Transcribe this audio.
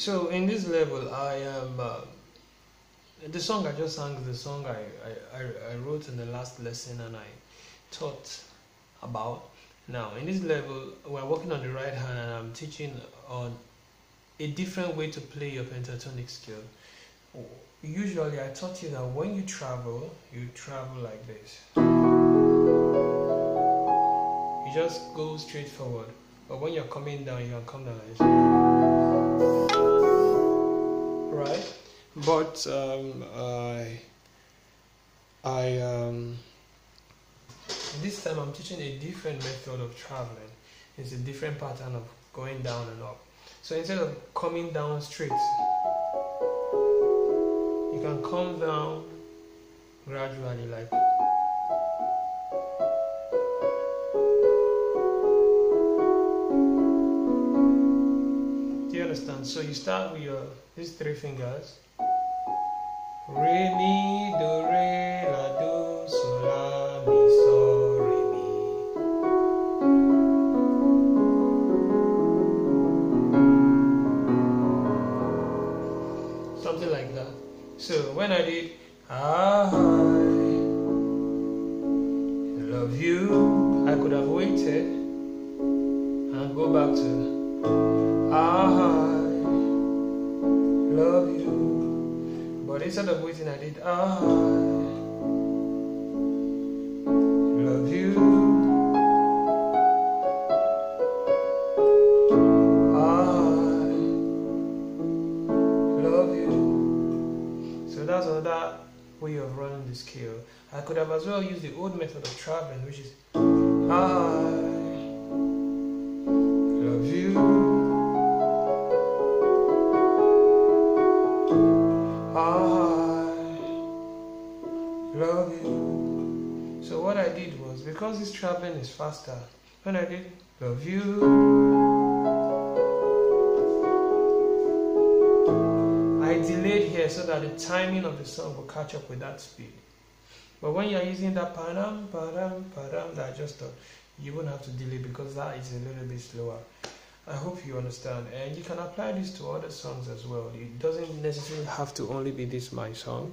So in this level, I am the song I just sang is the song I wrote in the last lesson and I taught about. Now in this level, we're working on the right hand and I'm teaching on a different way to play your pentatonic scale. Usually I taught you that when you travel like this. You just go straight forward. But when you're coming down, you can come down like this. Right? But this time I'm teaching a different method of traveling. It's a different pattern of going down and up. So instead of coming down straight, you can come down gradually like. Do you understand? So you start with these three fingers. Re, mi, do, re, la, do, sol, la, mi, so, re, mi. Something like that. So when I did, I love you, I could have waited and go back to I love you. But instead of waiting, I did I love you. I love you. So that's another way of running the scale. I could have as well used the old method of traveling, which is I love you. I love you. So what I did was, because this traveling is faster, when I did love you, I delayed here so that the timing of the song will catch up with that speed. But when you're using that padam, padam, padam, that just you won't have to delay because that is a little bit slower. I hope you understand, and you can apply this to other songs as well. It doesn't necessarily have to only be this my song.